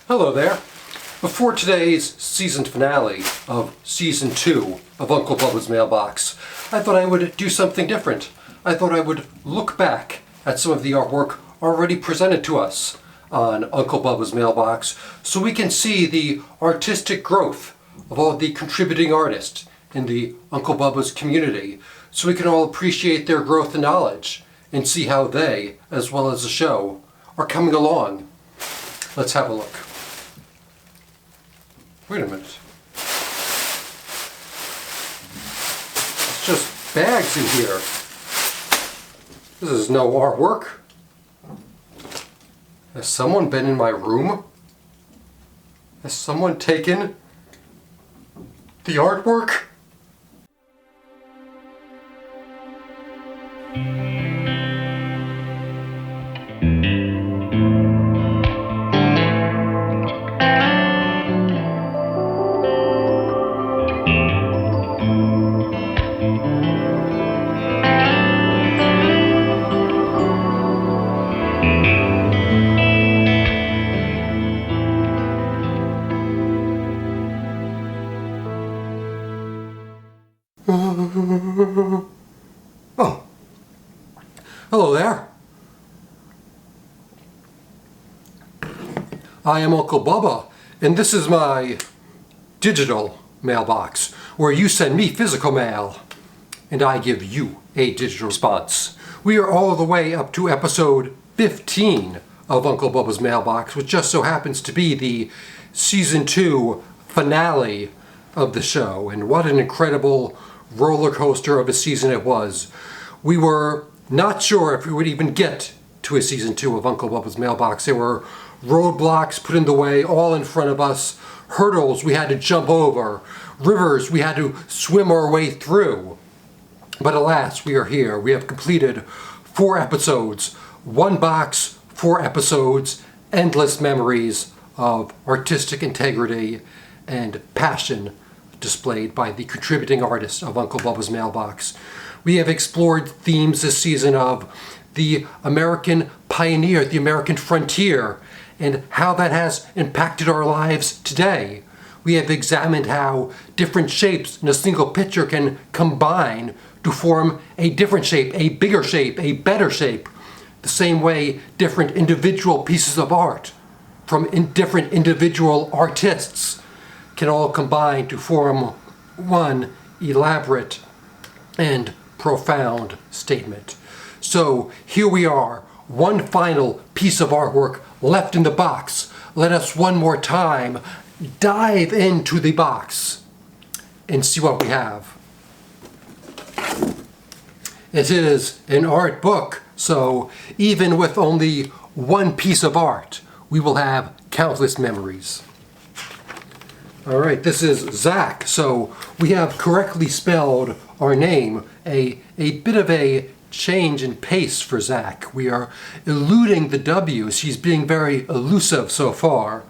Hello there. Before today's season finale of Season 2 of Uncle Bubba's Mailbox, I thought I would do something different. I thought I would look back at some of the artwork already presented to us on Uncle Bubba's Mailbox so we can see the artistic growth of all the contributing artists in the Uncle Bubba's community, so we can all appreciate their growth and knowledge and see how they, as well as the show, are coming along. Let's have a look. Wait a minute. It's just bags in here. This is no artwork. Has someone been in my room? Has someone taken the artwork? Oh, hello there. I am Uncle Bubba, and this is my digital mailbox, where you send me physical mail, and I give you a digital response. We are all the way up to episode 15 of Uncle Bubba's Mailbox, which just so happens to be the Season 2 finale of the show, and what an incredible roller coaster of a season it was. We were not sure if we would even get to a Season 2 of Uncle Bubba's Mailbox. There were roadblocks put in the way all in front of us, hurdles we had to jump over, rivers we had to swim our way through. But alas, we are here. We have completed 4 episodes, 1 box, 4 episodes, endless memories of artistic integrity and passion displayed by the contributing artists of Uncle Bubba's Mailbox. We have explored themes this season of the American pioneer, the American frontier, and how that has impacted our lives today. We have examined how different shapes in a single picture can combine to form a different shape, a bigger shape, a better shape. The same way different individual pieces of art from different individual artists can all combine to form one elaborate and profound statement. So here we are, one final piece of artwork left in the box. Let us one more time dive into the box and see what we have. It is an art book, so even with only one piece of art, we will have countless memories. All right, this is Zach, so we have correctly spelled our name, a bit of a change in pace for Zach. We are eluding the W's. He's being very elusive so far.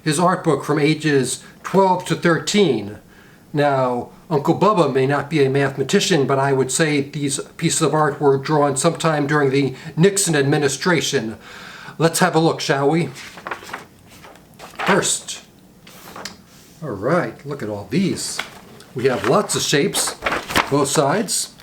His art book from ages 12 to 13. Now, Uncle Bubba may not be a mathematician, but I would say these pieces of art were drawn sometime during the Nixon administration. Let's have a look, shall we? First, all right, look at all these. We have lots of shapes, both sides.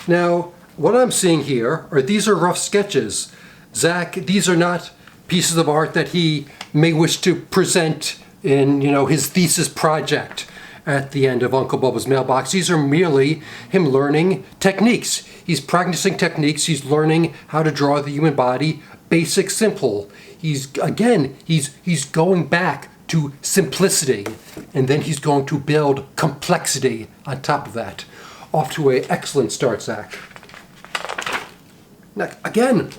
Now, what I'm seeing here these are rough sketches. Zach, these are not pieces of art that he may wish to present in, his thesis project at the end of Uncle Bubba's Mailbox. These are merely him learning techniques. He's practicing techniques. He's learning how to draw the human body, basic, simple. He's going back to simplicity, and then he's going to build complexity on top of that. Off to an excellent start, Zach. Now, again,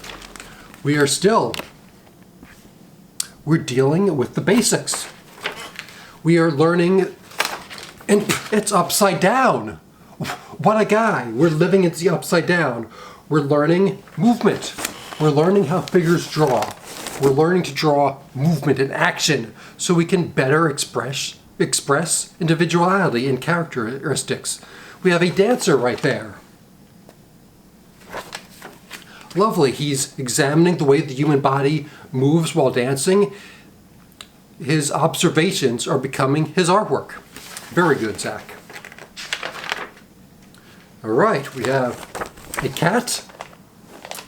we're dealing with the basics. We are learning, and it's upside down. What a guy. We're living in the upside down. We're learning movement. We're learning how figures draw. We're learning to draw movement and action so we can better express individuality and characteristics. We have a dancer right there. Lovely. He's examining the way the human body moves while dancing. His observations are becoming his artwork. Very good, Zach. All right, we have a cat.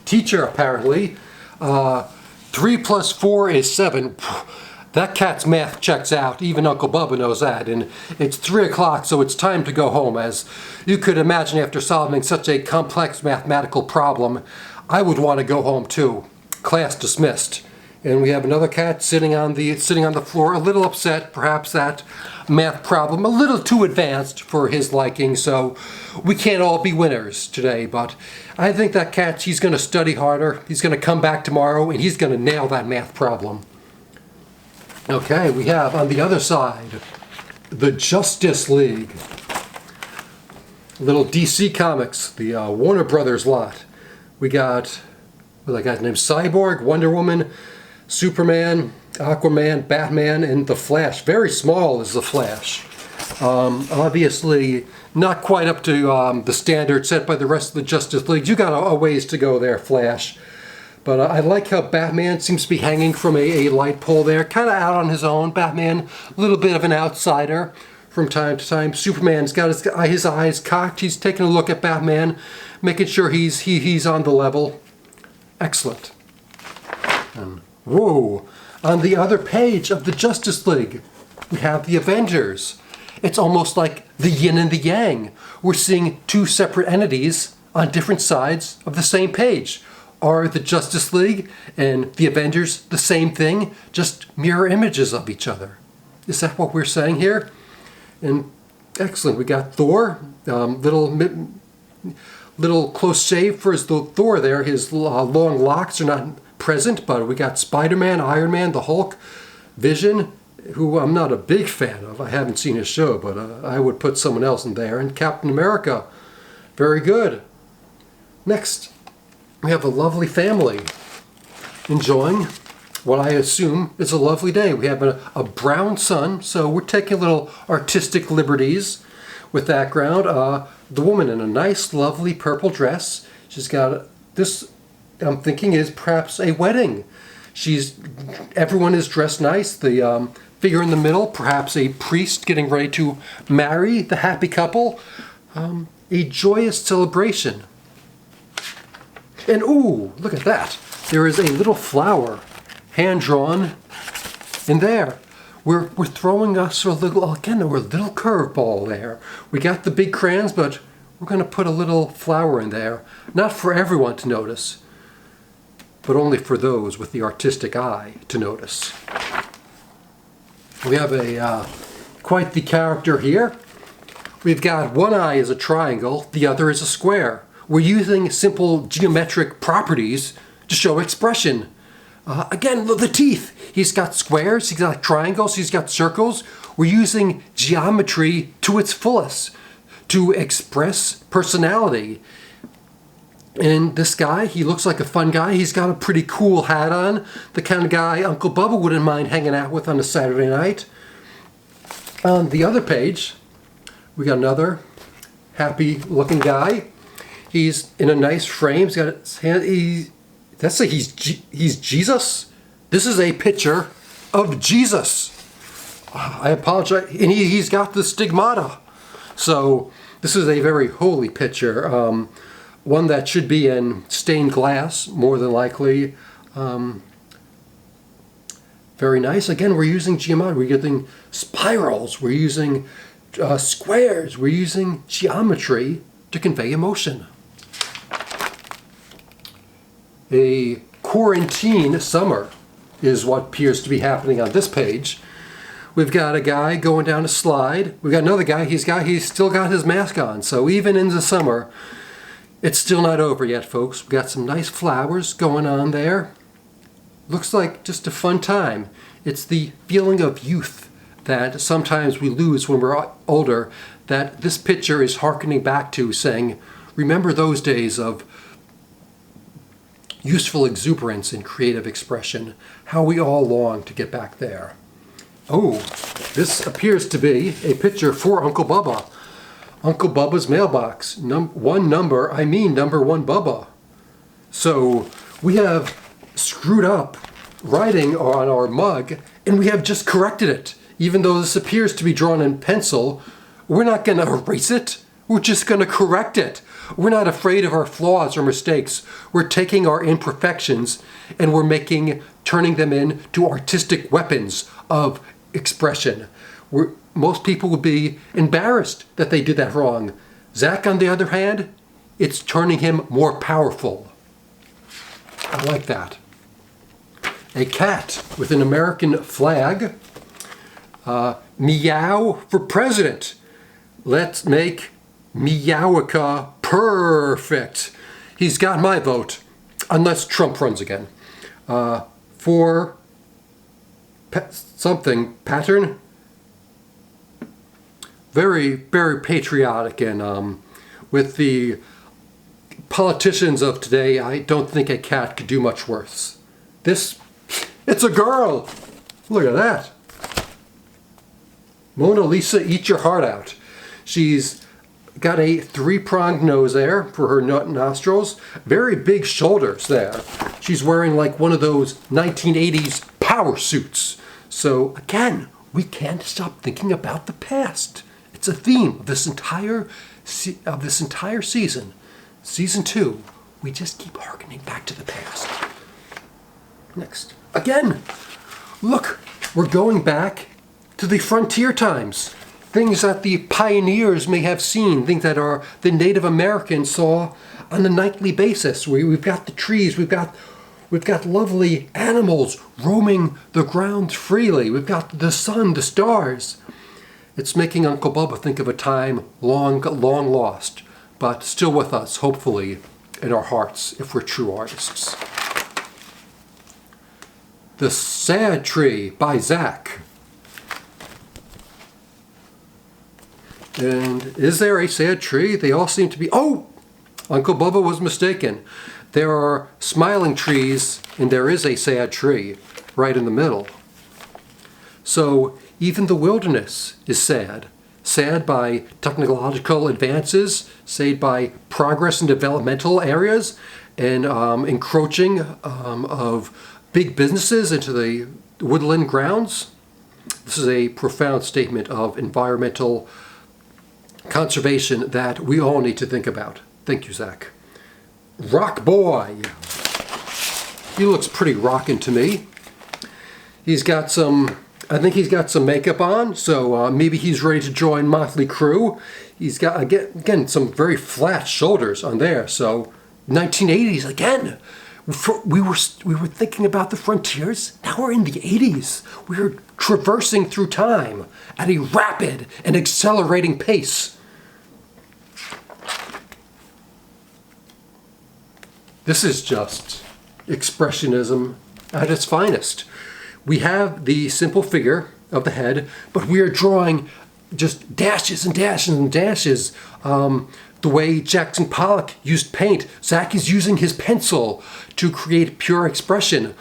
Teacher, apparently. 3 plus 4 is 7. That cat's math checks out. Even Uncle Bubba knows that. And it's 3 o'clock, so it's time to go home. As you could imagine, after solving such a complex mathematical problem, I would want to go home too. Class dismissed. And we have another cat sitting on the floor, a little upset. Perhaps that math problem a little too advanced for his liking. So we can't all be winners today. But I think that cat, he's going to study harder. He's going to come back tomorrow, and he's going to nail that math problem. Okay, we have on the other side, the Justice League. Little DC Comics, the Warner Brothers lot. We got, what that guy's name? Cyborg, Wonder Woman, Superman, Aquaman, Batman, and The Flash. Very small is The Flash. Obviously, not quite up to the standard set by the rest of the Justice League. You got a ways to go there, Flash. But I like how Batman seems to be hanging from a light pole there, kind of out on his own. Batman, a little bit of an outsider from time to time. Superman's got his eyes cocked. He's taking a look at Batman, making sure he's on the level. Excellent. And whoa, on the other page of the Justice League, we have the Avengers. It's almost like the yin and the yang. We're seeing two separate entities on different sides of the same page. Are the Justice League and the Avengers the same thing? Just mirror images of each other. Is that what we're saying here? And excellent. We got Thor. Little close shave for his Thor there. His long locks are not present, but we got Spider-Man, Iron Man, the Hulk, Vision, who I'm not a big fan of. I haven't seen his show, but I would put someone else in there. And Captain America. Very good. Next. We have a lovely family enjoying what I assume is a lovely day. We have a brown sun, so we're taking little artistic liberties with that ground. The woman in a nice, lovely purple dress. She's got this, I'm thinking, is perhaps a wedding. Everyone is dressed nice. The figure in the middle, perhaps a priest getting ready to marry the happy couple. A joyous celebration. And ooh, look at that. There is a little flower, hand-drawn, in there. We're throwing us a little curveball there. We got the big crayons, but we're going to put a little flower in there. Not for everyone to notice, but only for those with the artistic eye to notice. We have quite the character here. We've got one eye is a triangle, the other is a square. We're using simple geometric properties to show expression. Again, the teeth. He's got squares, he's got triangles, he's got circles. We're using geometry to its fullest to express personality. And this guy, he looks like a fun guy. He's got a pretty cool hat on. The kind of guy Uncle Bubba wouldn't mind hanging out with on a Saturday night. On the other page, we got another happy-looking guy. He's in a nice frame. He's got his hand. He's Jesus. This is a picture of Jesus. I apologize. And he's got the stigmata. So this is a very holy picture. One that should be in stained glass, more than likely. Very nice. Again, we're using geometry. We're using spirals. We're using squares. We're using geometry to convey emotion. A quarantine summer is what appears to be happening on this page. We've got a guy going down a slide. We've got another guy. He's still got his mask on. So even in the summer, it's still not over yet, folks. We've got some nice flowers going on there. Looks like just a fun time. It's the feeling of youth that sometimes we lose when we're older, that this picture is hearkening back to, saying, remember those days of useful exuberance and creative expression, how we all long to get back there. Oh, this appears to be a picture for Uncle Bubba. Uncle Bubba's mailbox. Number one Bubba. So we have screwed up writing on our mug, and we have just corrected it. Even though this appears to be drawn in pencil, we're not going to erase it. We're just going to correct it. We're not afraid of our flaws or mistakes. We're taking our imperfections and we're turning them into artistic weapons of expression. Most people would be embarrassed that they did that wrong. Zach, on the other hand, it's turning him more powerful. I like that. A cat with an American flag. Meow for president. Let's make Meowica perfect. He's got my vote, unless Trump runs again. For something pattern. Very, very patriotic, and with the politicians of today, I don't think a cat could do much worse. It's a girl. Look at that. Mona Lisa, eat your heart out. She's got a 3-pronged nose there for her nostrils. Very big shoulders there. She's wearing like one of those 1980s power suits. So again, we can't stop thinking about the past. It's a theme of this entire season. Season 2, we just keep harkening back to the past. Next. Again, look, we're going back to the frontier times. Things that the pioneers may have seen, things that the Native Americans saw on a nightly basis. We've got the trees, we've got lovely animals roaming the ground freely. We've got the sun, the stars. It's making Uncle Bubba think of a time long, long lost, but still with us, hopefully, in our hearts, if we're true artists. The Sad Tree by Zach. And is there a sad tree? They all seem to be... Oh! Uncle Bubba was mistaken. There are smiling trees, and there is a sad tree right in the middle. So even the wilderness is sad. Sad by technological advances, sad by progress in developmental areas, and encroaching of big businesses into the woodland grounds. This is a profound statement of environmental conservation that we all need to think about. Thank you, Zach. Rock Boy. He looks pretty rockin' to me. I think he's got some makeup on, so maybe he's ready to join Motley Crue. He's got, again, some very flat shoulders on there, so 1980s again. We were thinking about the frontiers. Now we're in the 80s. We're traversing through time at a rapid and accelerating pace. This is just expressionism at its finest. We have the simple figure of the head, but we are drawing just dashes and dashes and dashes. The way Jackson Pollock used paint, Zach is using his pencil to create pure expression.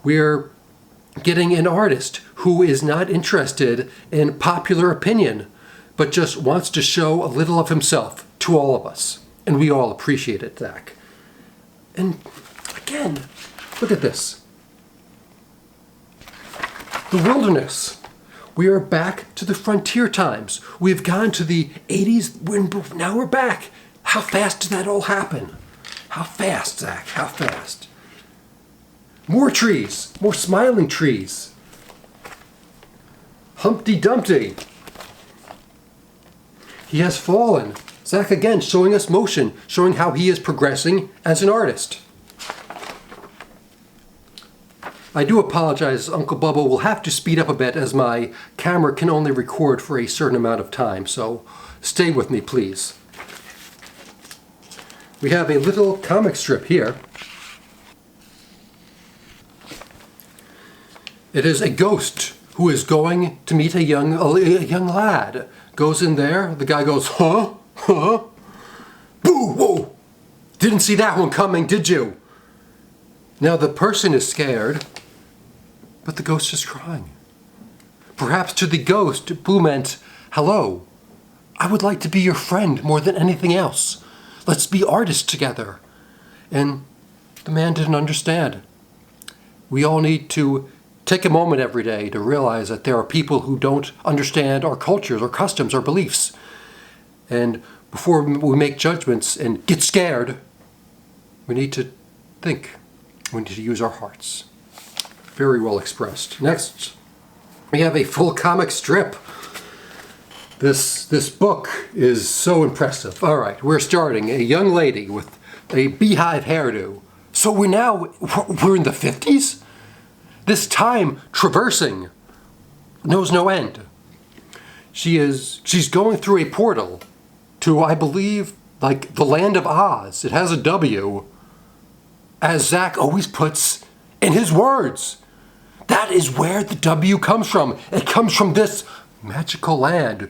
We're getting an artist who is not interested in popular opinion, but just wants to show a little of himself to all of us. And we all appreciate it, Zach. And again, look at this. The wilderness. We are back to the frontier times. We've gone to the 80s, now we're back. How fast did that all happen? How fast, Zach? How fast? More trees, more smiling trees. Humpty Dumpty. He has fallen. Zach again showing us motion, showing how he is progressing as an artist. I do apologize, Uncle Bubba will have to speed up a bit as my camera can only record for a certain amount of time, so stay with me, please. We have a little comic strip here. It is a ghost who is going to meet a young lad. Goes in there, the guy goes, huh? Huh? Boo! Whoa! Didn't see that one coming, did you? Now the person is scared, but the ghost is crying. Perhaps to the ghost, Boo meant, hello, I would like to be your friend more than anything else. Let's be artists together. And The man didn't understand. We all need to take a moment every day to realize that there are people who don't understand our cultures, our customs, our beliefs. And before we make judgments and get scared, we need to think. We need to use our hearts. Very well expressed. Next, we have a full comic strip. This book is so impressive. All right, we're starting. A young lady with a beehive hairdo. So we're in the 50s? This time traversing knows no end. She's going through a portal to, I believe, like the land of Oz. It has a W, as Zach always puts in his words. That is where the W comes from. It comes from this magical land.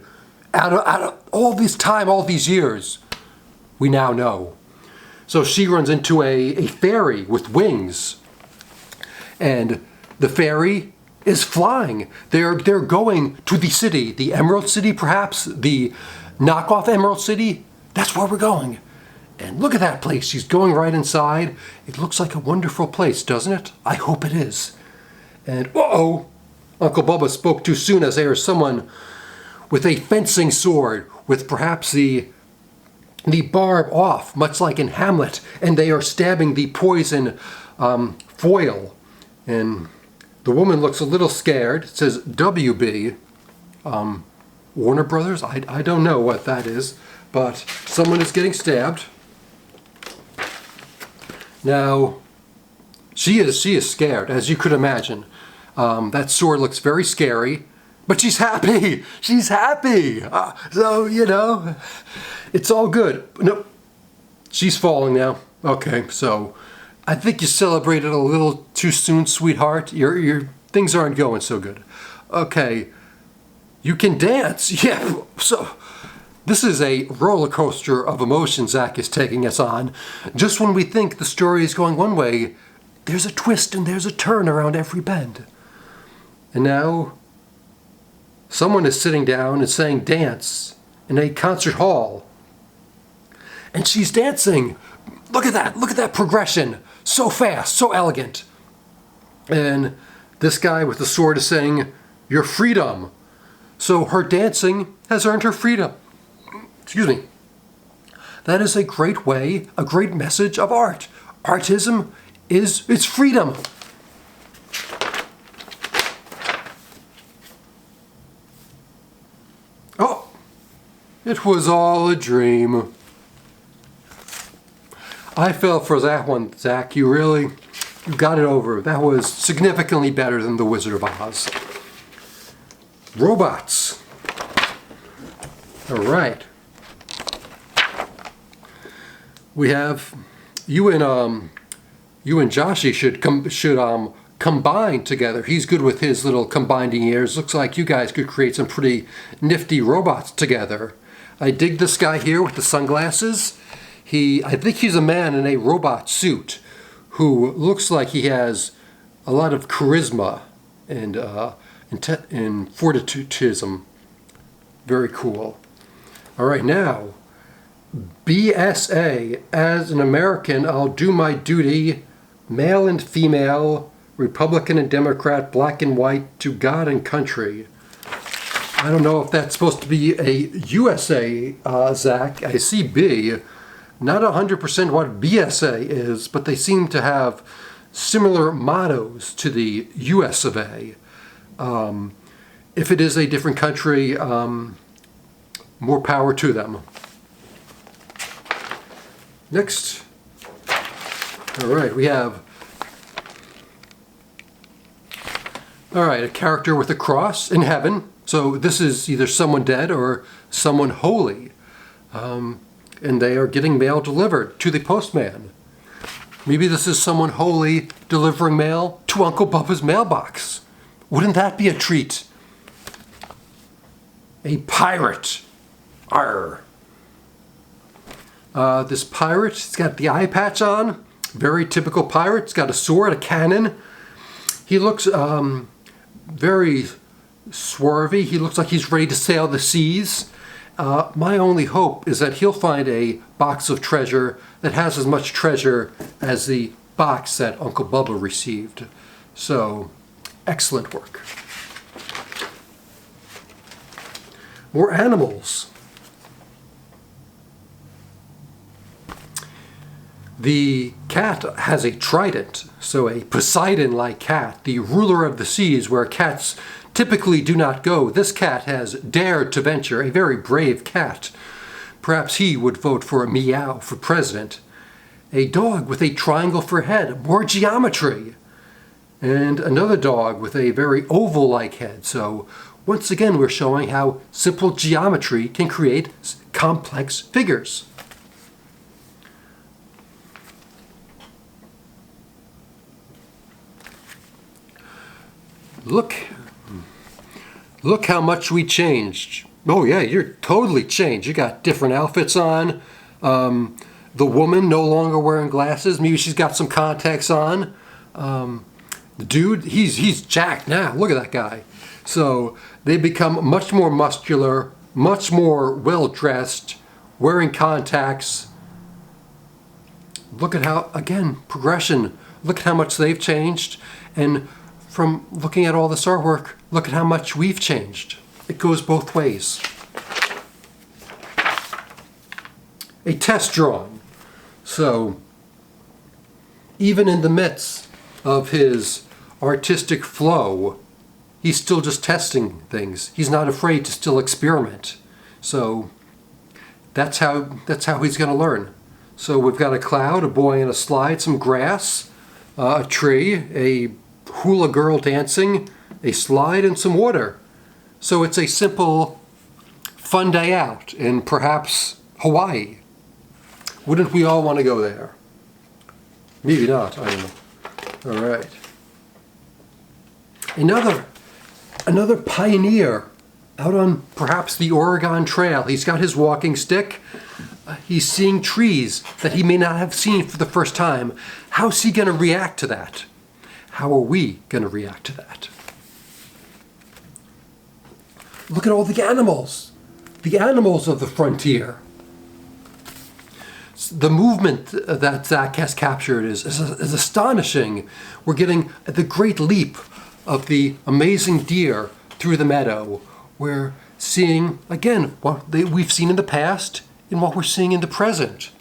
Out of all this time, all these years, we now know. So she runs into a fairy with wings. And the fairy is flying. They're going to the city, the Emerald City perhaps, the knockoff Emerald City. That's where we're going. And look at that place. She's going right inside. It looks like a wonderful place, doesn't it? I hope it is. And uh-oh, Uncle Bubba spoke too soon as there is someone with a fencing sword with perhaps the barb off, much like in Hamlet, and they are stabbing the poison foil. And the woman looks a little scared. It says WB, Warner Brothers. I don't know what that is, but someone is getting stabbed. Now, she is scared, as you could imagine. That sword looks very scary, but she's happy. She's happy. So, you know, it's all good. No, she's falling now. Okay, so I think you celebrated a little too soon, sweetheart. Your things aren't going so good. Okay, you can dance. Yeah, so this is a roller coaster of emotions Zach is taking us on. Just when we think the story is going one way, there's a twist and there's a turn around every bend. And now, someone is sitting down and saying dance in a concert hall. And she's dancing. Look at that progression. So fast, so elegant. And this guy with the sword is saying, your freedom. So her dancing has earned her freedom. Excuse me. That is a great way, a great message of art. Artism it's freedom. Oh, it was all a dream. I fell for that one, Zach. You got it over. That was significantly better than The Wizard of Oz. Robots. All right. We have you and Joshy should combine together. He's good with his little combining ears. Looks like you guys could create some pretty nifty robots together. I dig this guy here with the sunglasses. I think he's a man in a robot suit who looks like he has a lot of charisma and fortitutism. Very cool. All right, now, BSA. As an American, I'll do my duty, male and female, Republican and Democrat, black and white, to God and country. I don't know if that's supposed to be a USA, Zach. I see B. Not 100% what BSA is, but they seem to have similar mottos to the US of A. If it is a different country, more power to them. Next. All right, we have a character with a cross in heaven. So this is either someone dead or someone holy. And they are getting mail delivered to the postman. Maybe this is someone holy delivering mail to Uncle Bubba's mailbox. Wouldn't that be a treat? A pirate. Arr. This pirate, he's got the eye patch on. Very typical pirate. He's got a sword, a cannon. He looks very swervy. He looks like he's ready to sail the seas. My only hope is that he'll find a box of treasure that has as much treasure as the box that Uncle Bubba received. So, excellent work. More animals. The cat has a trident, so a Poseidon-like cat, the ruler of the seas where cats typically do not go. This cat has dared to venture, a very brave cat. Perhaps he would vote for a meow for president. A dog with a triangle for head, more geometry. And another dog with a very oval-like head. So once again, we're showing how simple geometry can create complex figures. Look how much we changed. Oh yeah, you're totally changed. You got different outfits on. The woman no longer wearing glasses. Maybe she's got some contacts on. The dude, he's jacked now. Look at that guy. So they become much more muscular, much more well-dressed, wearing contacts. Look at how, again, progression. Look at how much they've changed. And from looking at all this artwork, look at how much we've changed. It goes both ways. A test drawing. So, even in the midst of his artistic flow, he's still just testing things. He's not afraid to still experiment. So, that's how he's going to learn. So we've got a cloud, a boy in a slide, some grass, a tree, a hula girl dancing, a slide, and some water. So it's a simple, fun day out in perhaps Hawaii. Wouldn't we all want to go there? Maybe not, I don't know. All right. Another pioneer out on perhaps the Oregon Trail. He's got his walking stick. He's seeing trees that he may not have seen for the first time. How's he going to react to that? How are we going to react to that? Look at all the animals of the frontier. The movement that Zach has captured is astonishing. We're getting the great leap of the amazing deer through the meadow. We're seeing, again, what we've seen in the past and what we're seeing in the present.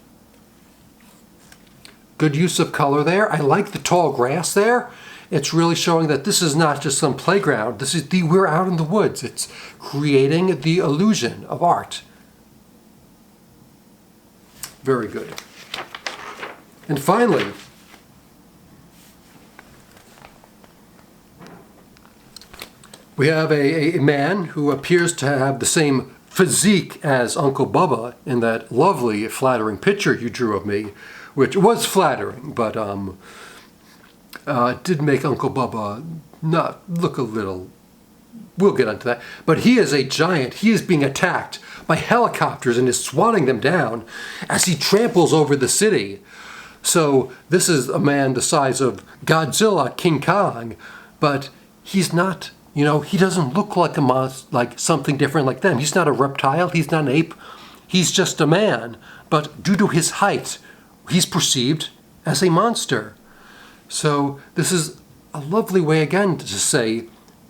Good use of color there. I like the tall grass there. It's really showing that this is not just some playground. We're out in the woods. It's creating the illusion of art. Very good. And finally, we have a man who appears to have the same physique as Uncle Bubba in that lovely, flattering picture you drew of me, which was flattering, but did make Uncle Bubba not look a little... We'll get into that. But he is a giant. He is being attacked by helicopters and is swatting them down as he tramples over the city. So this is a man the size of Godzilla, King Kong, but he's not, he doesn't look like a monster, like something different like them. He's not a reptile. He's not an ape. He's just a man. But due to his height, he's perceived as a monster. So this is a lovely way again to say,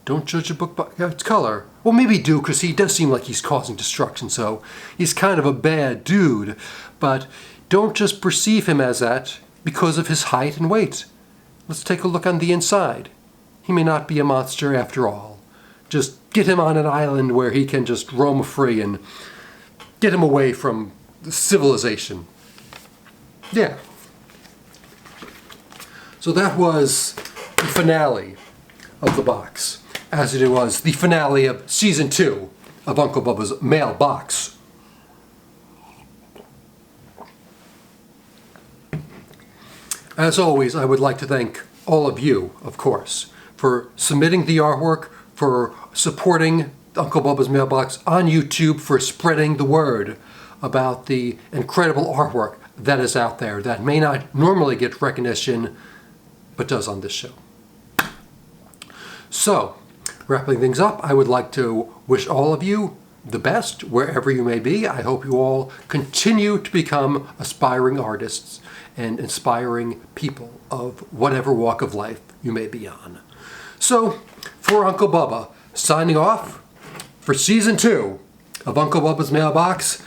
don't judge a book by its color. Well, maybe do, because he does seem like he's causing destruction, so he's kind of a bad dude. But don't just perceive him as that because of his height and weight. Let's take a look on the inside. He may not be a monster after all. Just get him on an island where he can just roam free and get him away from civilization. Yeah. So that was the finale of the box, as it was the finale of Season 2 of Uncle Bubba's Mailbox. As always, I would like to thank all of you, of course, for submitting the artwork, for supporting Uncle Bubba's Mailbox on YouTube, for spreading the word about the incredible artwork that is out there that may not normally get recognition, but does on this show. So, wrapping things up, I would like to wish all of you the best wherever you may be. I hope you all continue to become aspiring artists and inspiring people of whatever walk of life you may be on. So, for Uncle Bubba, signing off for Season 2 of Uncle Bubba's Mailbox.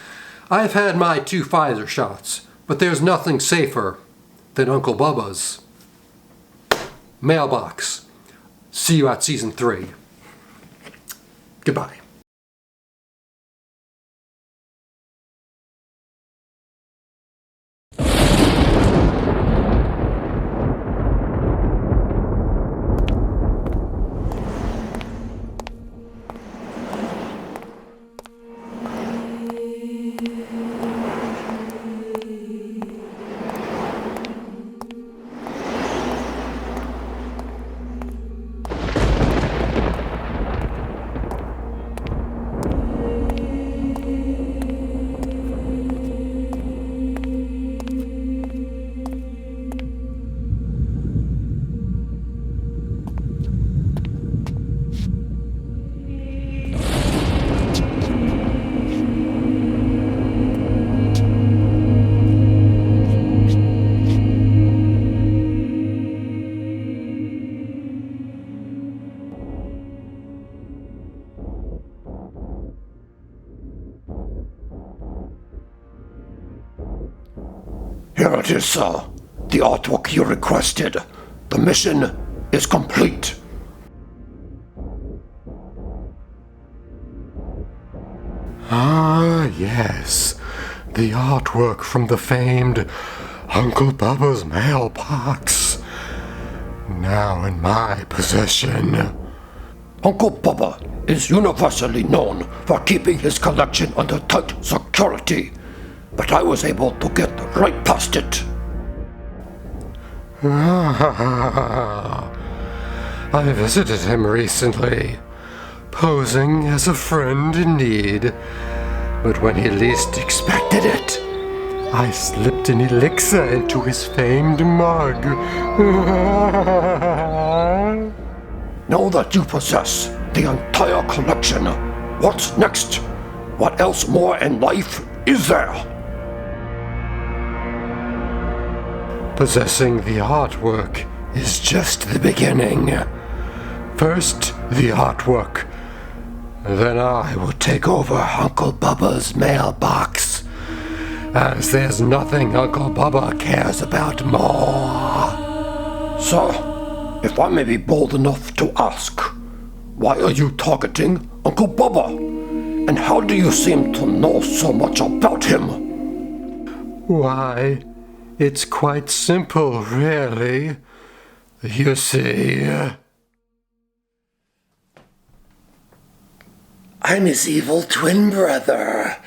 I've had my 2 Pfizer shots, but there's nothing safer than Uncle Bubba's Mailbox. See you at Season 3. Goodbye. Here it is, sir. The artwork you requested. The mission is complete. Ah, yes. The artwork from the famed Uncle Bubba's Mailbox. Now in my possession. Uncle Bubba is universally known for keeping his collection under tight security, but I was able to get right past it. I visited him recently, posing as a friend in need. But when he least expected it, I slipped an elixir into his famed mug. Now that you possess the entire collection, what's next? What else more in life is there? Possessing the artwork is just the beginning. First, the artwork. Then I will take over Uncle Bubba's Mailbox, as there's nothing Uncle Bubba cares about more. Sir, if I may be bold enough to ask, why are you targeting Uncle Bubba? And how do you seem to know so much about him? Why, it's quite simple, really. You see, I'm his evil twin brother.